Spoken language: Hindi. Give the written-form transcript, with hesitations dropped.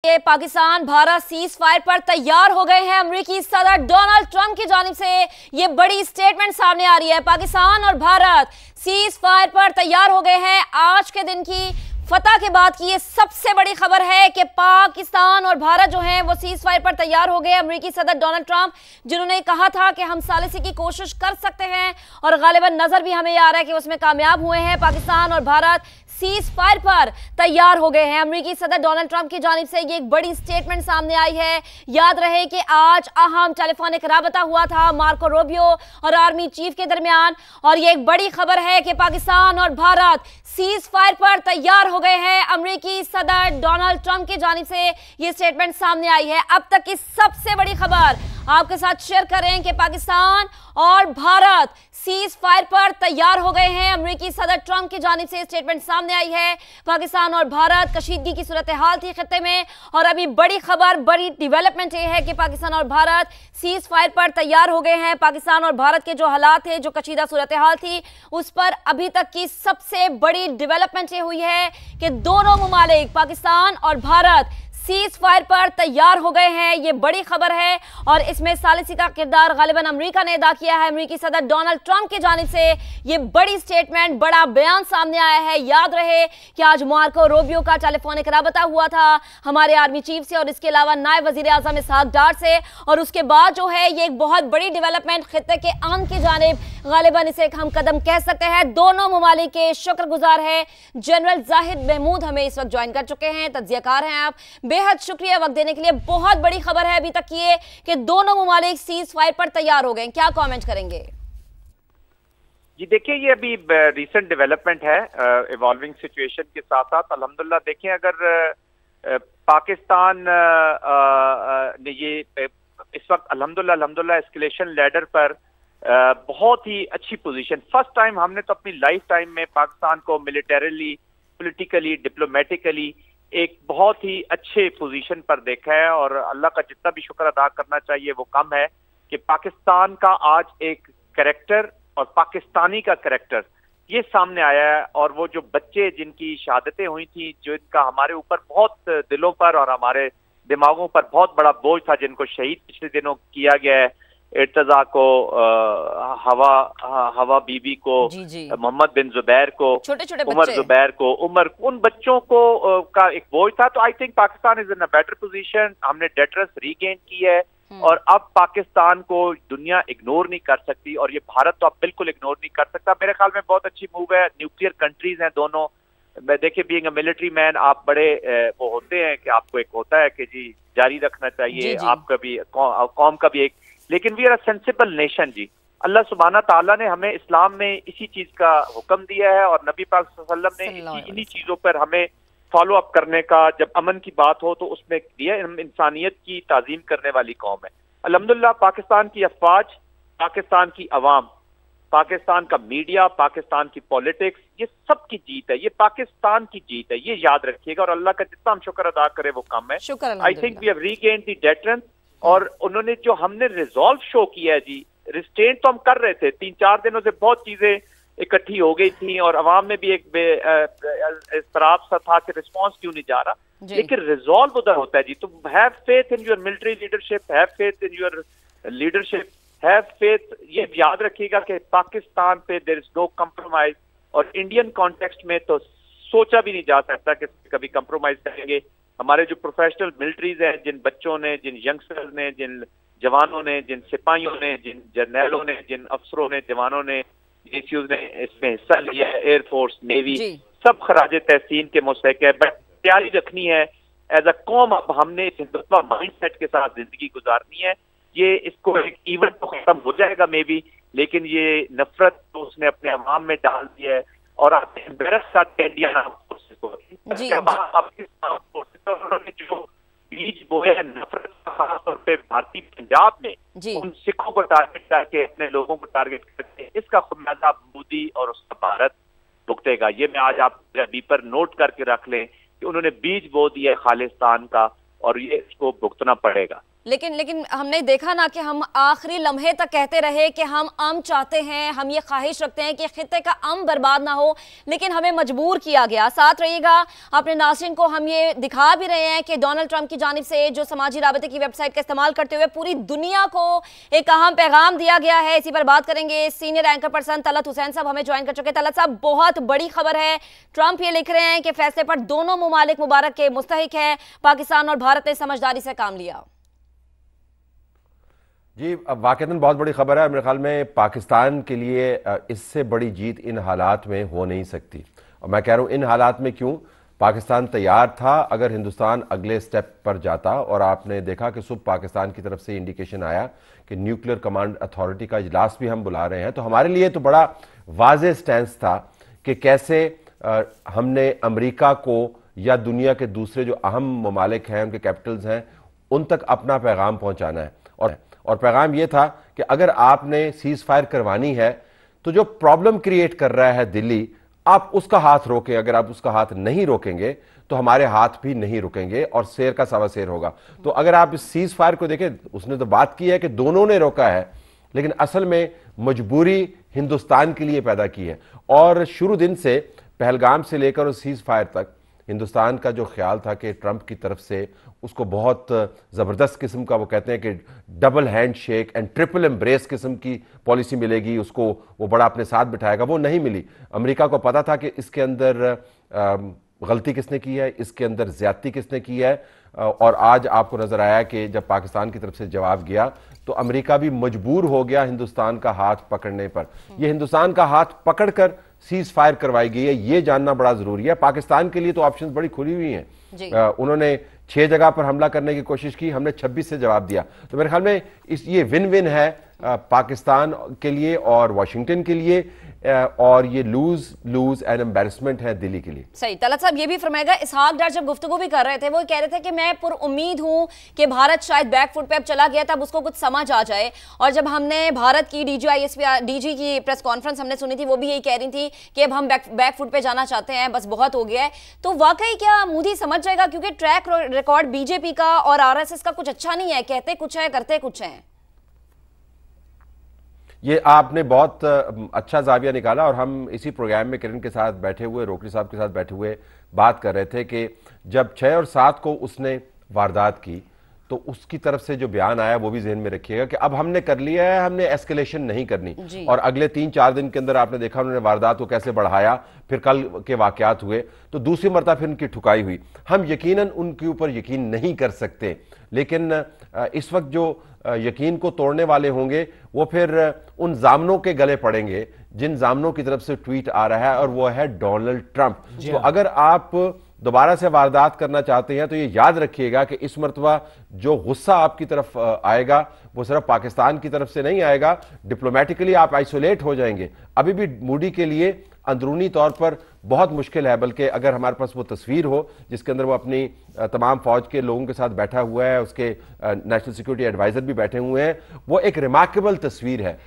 ये पाकिस्तान भारत सीज फायर पर तैयार हो गए हैं। अमेरिकी सदर डोनाल्ड ट्रंप की जानिब से ये बड़ी स्टेटमेंट सामने आ रही है। पाकिस्तान और भारत सीज फायर पर तैयार हो गए हैं। आज के दिन की फतह के बाद की ये सबसे बड़ी खबर है कि पाकिस्तान और भारत जो हैं वो सीज फायर पर तैयार हो गए। अमेरिकी सदर डोनाल्ड ट्रंप जिन्होंने कहा था कि हम सालिसी की कोशिश कर सकते हैं और गालिबन नजर भी हमें आ रहा है कि उसमें कामयाब हुए हैं। पाकिस्तान और भारत सीज फायर पर तैयार हो गए हैं। अमेरिकी सदर डोनाल्ड ट्रंप की जानिब से ये एक बड़ी स्टेटमेंट सामने आई है। याद रहे कि आज अहम टेलीफोनिक राबता हुआ था मार्को रूबियो और आर्मी चीफ के दरमियान, और ये एक बड़ी खबर है कि पाकिस्तान और भारत सीज फायर पर तैयार हो गए हैं। अमेरिकी सदर डोनाल्ड ट्रंप की जानिब से ये स्टेटमेंट सामने आई है। अब तक की सबसे बड़ी खबर आपके साथ शेयर करें कि पाकिस्तान और भारत सीज फायर पर तैयार हो गए हैं। अमेरिकी सदर ट्रंप की जानिब से स्टेटमेंट सामने आई है। पाकिस्तान और भारत कशीदगी की सूरत हाल थी खत्ते में, और अभी बड़ी खबर, बड़ी डेवलपमेंट ये है कि पाकिस्तान और भारत सीज फायर पर तैयार हो गए हैं। पाकिस्तान और भारत के जो हालात थे, जो कशीदा सूरत हाल थी, उस पर अभी तक की सबसे बड़ी डेवलपमेंट ये हुई है कि दोनों मुमालिक पाकिस्तान और भारत सीज फायर पर तैयार हो गए हैं। ये बड़ी खबर है और इसमें सालिसी का किरदार गालिबन अमेरिका ने अदा किया है। अमेरिकी सदर डोनाल्ड ट्रंप की जानिब से ये बड़ी स्टेटमेंट, बड़ा बयान सामने आया है। याद रहे कि आज मार्को रूबियो का टेलीफोनिक राबता हुआ था हमारे आर्मी चीफ से और इसके अलावा नायब वजीर आजम इसहाक डार से, और उसके बाद जो है ये एक बहुत बड़ी डेवलपमेंट खित्ते के अमन की जानिब, गालिबन इसे एक हम कदम कह सकते हैं। दोनों ममालिक के शुक्रगुजार है। जनरल जाहिद महमूद हमें इस वक्त ज्वाइन कर चुके हैं, तज्जियाकार हैं आप, बेहद शुक्रिया वक्त देने के लिए। बहुत बड़ी खबर है अभी तक ये कि दोनों मुमालिक सीज फायर पर तैयार हो गए। क्या कमेंट करेंगे? जी देखिए, ये अभी रीसेंट डेवलपमेंट है इवॉल्विंग सिचुएशन के साथ साथ। अल्हम्दुलिल्लाह देखें, अगर पाकिस्तान ने ये इस वक्त अल्हम्दुलिल्लाह एस्केलेशन लैडर पर बहुत ही अच्छी पोजीशन, फर्स्ट टाइम हमने तो अपनी लाइफ टाइम में पाकिस्तान को मिलिटरीली, पॉलिटिकली, डिप्लोमेटिकली एक बहुत ही अच्छे पोजीशन पर देखा है, और अल्लाह का जितना भी शुक्र अदा करना चाहिए वो कम है कि पाकिस्तान का आज एक कैरेक्टर और पाकिस्तानी का कैरेक्टर ये सामने आया है। और वो जो बच्चे जिनकी शहादतें हुई थी, जो इनका हमारे ऊपर बहुत दिलों पर और हमारे दिमागों पर बहुत बड़ा बोझ था, जिनको शहीद पिछले दिनों किया गया है, इर्तजा को, हवा बीबी को, मोहम्मद बिन जुबैर को, उमर जुबैर को, उन बच्चों को का एक बोझ था। तो I think Pakistan is in a better position. हमने डेटरेंस रीगेन की है और अब पाकिस्तान को दुनिया इग्नोर नहीं कर सकती, और ये भारत तो अब बिल्कुल इग्नोर नहीं कर सकता। मेरे ख्याल में बहुत अच्छी मूव है। न्यूक्लियर कंट्रीज हैं दोनों। मैं देखिए, बीइंग अ मिलिट्री मैन, आप बड़े वो होते हैं कि आपको एक होता है कि जी जारी रखना चाहिए, आपका भी कौम का भी एक, लेकिन we are a sensible nation ji. Allah सुब्हाना ताला ने हमें इस्लाम में इसी चीज का हुक्म दिया है, और नबी पाक सल्लल्लाहु अलैहि वसल्लम ने इन्हीं चीजों पर हमें फॉलो अप करने का, जब अमन की बात हो तो उसमें दिया। इंसानियत की ताजीम करने वाली कौम है। अल्हम्दुलिल्लाह पाकिस्तान की अफवाज, पाकिस्तान की अवाम, पाकिस्तान का मीडिया, पाकिस्तान की पॉलिटिक्स, ये सब की जीत है, ये पाकिस्तान की जीत है, ये याद रखिएगा। और अल्लाह का जितना हम शुक्र अदा करें वो कम है। I think we have regained the deterrence, और उन्होंने जो हमने रिजॉल्व शो किया है जी, रिस्ट्रेंट तो हम कर रहे थे, 3-4 दिनों से बहुत चीजें इकट्ठी हो गई थी, और अवाम में भी एक इस्तराब सा था कि रिस्पॉन्स क्यों नहीं जा रहा, लेकिन रिजॉल्व उधर होता है जी। तो have faith in your military leadership, have faith in your leadership, have faith. ये याद रखिएगा कि पाकिस्तान पे देयर इज नो कम्प्रोमाइज, और इंडियन कॉन्टेक्स्ट में तो सोचा भी नहीं जा सकता कि कभी कम्प्रोमाइज करेंगे। हमारे जो प्रोफेशनल मिलिट्रीज हैं, जिन बच्चों ने, जिन यंगस्टर्स ने, जिन जवानों ने, जिन सिपाहियों ने, जिन जर्नैलों ने, जिन अफसरों ने, जवानों ने, जेसीयूज ने इसमें हिस्सा लिया है, एयरफोर्स, नेवी, सब खराजे तहसीन के मुस्तहिक है। बट तैयारी रखनी है एज अ कौम। अब हमने इस हिंदुत्व माइंडसेट के साथ जिंदगी गुजारनी है। ये इसको एक इवेंट तो खत्म हो जाएगा मे बी, लेकिन ये नफरत तो उसने अपने अवाम में डाल दी है, और आपने एम्बेरस करते इंडियन आर्म फोर्सेस को। उन्होंने जो बीज बोए हैं नफरत, खासतौर पे भारतीय पंजाब में उन सिखों को टारगेट करके, अपने लोगों को टारगेट करके, इसका खुमियाजा मोदी और उसका भारत भुगतेगा। ये मैं आज आप अभी पर नोट करके रख लें कि उन्होंने बीज बो दिया खालिस्तान का, और ये इसको भुगतना पड़ेगा। लेकिन हमने देखा ना कि हम आखिरी लम्हे तक कहते रहे कि हम अमन चाहते हैं, हम ये ख्वाहिश रखते हैं कि खित्ते का अमन बर्बाद ना हो, लेकिन हमें मजबूर किया गया। साथ रहिएगा, अपने नाज़रीन को हम ये दिखा भी रहे हैं कि डोनाल्ड ट्रंप की जानिब से जो समाजी राबते की वेबसाइट का इस्तेमाल करते हुए पूरी दुनिया को एक अहम पैगाम दिया गया है। इसी पर बात करेंगे। Senior anchor person Talat Hussain साहब हमें ज्वाइन कर चुके। तलत साहब, बहुत बड़ी खबर है, ट्रंप ये लिख रहे हैं कि फैसले पर दोनों मुमालिक मुबारक के मुस्तहिक है, पाकिस्तान और भारत ने समझदारी से काम लिया। जी, अब वाकईतन बहुत बड़ी खबर है। मेरे ख्याल में पाकिस्तान के लिए इससे बड़ी जीत इन हालात में हो नहीं सकती। और मैं कह रहा हूँ इन हालात में क्यों, पाकिस्तान तैयार था अगर हिंदुस्तान अगले स्टेप पर जाता। और आपने देखा कि सुबह पाकिस्तान की तरफ से इंडिकेशन आया कि न्यूक्लियर कमांड अथॉरिटी का इजलास भी हम बुला रहे हैं। तो हमारे लिए तो बड़ा वाज़ेह स्टैंस था कि कैसे हमने अमेरिका को या दुनिया के दूसरे जो अहम ममालिक हैं, उनके कैपिटल्स हैं, उन तक अपना पैगाम पहुंचाना है। और पैगाम यह था कि अगर आपने सीज फायर करवानी है तो जो प्रॉब्लम क्रिएट कर रहा है दिल्ली, आप उसका हाथ रोकें। अगर आप उसका हाथ नहीं रोकेंगे तो हमारे हाथ भी नहीं रुकेंगे और शेर का सवा शेर होगा। तो अगर आप इस सीज फायर को देखें, उसने तो बात की है कि दोनों ने रोका है, लेकिन असल में मजबूरी हिंदुस्तान के लिए पैदा की है। और शुरू दिन से पहलगाम से लेकर उस सीज फायर तक हिंदुस्तान का जो ख्याल था कि ट्रंप की तरफ से उसको बहुत ज़बरदस्त किस्म का, वो कहते हैं कि double hand shake and triple embrace किस्म की पॉलिसी मिलेगी, उसको वो बड़ा अपने साथ बिठाएगा, वो नहीं मिली। अमेरिका को पता था कि इसके अंदर गलती किसने की है, इसके अंदर ज्यादती किसने की है। और आज आपको नजर आया कि जब पाकिस्तान की तरफ से जवाब गया तो अमेरिका भी मजबूर हो गया हिंदुस्तान का हाथ पकड़ने पर। यह हिंदुस्तान का हाथ पकड़कर सीज फायर करवाई गई है, ये जानना बड़ा जरूरी है। पाकिस्तान के लिए तो ऑप्शंस बड़ी खुली हुई हैं। उन्होंने 6 जगह पर हमला करने की कोशिश की, हमने 26 से जवाब दिया। तो मेरे ख्याल में ये विन विन है पाकिस्तान के लिए और वाशिंगटन के लिए, और ये लूज एंड एम्बैरेसमेंट है दिल्ली के लिए। सही। तलत साहब ये भी फरमाएगा, इसहाक डार जब गुफ्तगू भी कर रहे थे वो कह रहे थे कि मैं पुर उम्मीद हूं कि भारत शायद बैक फुट पे अब चला गया, तब उसको कुछ समझ आ जाए। और जब हमने भारत की डीजी की प्रेस कॉन्फ्रेंस हमने सुनी थी, वो भी यही कह रही थी कि अब हम बैक फुट पे जाना चाहते हैं, बस बहुत हो गया है। तो वाकई क्या मोदी समझ जाएगा, क्योंकि ट्रैक रिकॉर्ड बीजेपी का और आरएसएस का कुछ अच्छा नहीं है, कहते कुछ है करते कुछ है। ये आपने बहुत अच्छा जाविया निकाला। और हम इसी प्रोग्राम में किरण के साथ बैठे हुए, रोकड़ी साहब के साथ बैठे हुए बात कर रहे थे कि जब 6 और 7 को उसने वारदात की तो उसकी तरफ से जो बयान आया वो भी जहन में रखिएगा कि अब हमने कर लिया है, हमने एस्केलेशन नहीं करनी। और अगले 3-4 दिन के अंदर आपने देखा उन्होंने वारदात को कैसे बढ़ाया, फिर कल के वाकयात हुए तो दूसरी मरतबा फिर उनकी ठुकाई हुई। हम यकीनन उनके ऊपर यकीन नहीं कर सकते, लेकिन इस वक्त जो यकीन को तोड़ने वाले होंगे वो फिर उन जामनों के गले पड़ेंगे जिन जामनों की तरफ से ट्वीट आ रहा है, और वो है डोनाल्ड ट्रंप। तो अगर आप दोबारा से वारदात करना चाहते हैं तो ये याद रखिएगा कि इस मरतबा जो गुस्सा आपकी तरफ आएगा वो सिर्फ पाकिस्तान की तरफ से नहीं आएगा, डिप्लोमेटिकली आप आइसोलेट हो जाएंगे। अभी भी मोदी के लिए अंदरूनी तौर पर बहुत मुश्किल है, बल्कि अगर हमारे पास वो तस्वीर हो जिसके अंदर वो अपनी तमाम फौज के लोगों के साथ बैठा हुआ है, उसके नेशनल सिक्योरिटी एडवाइजर भी बैठे हुए हैं, वो एक रिमार्केबल तस्वीर है।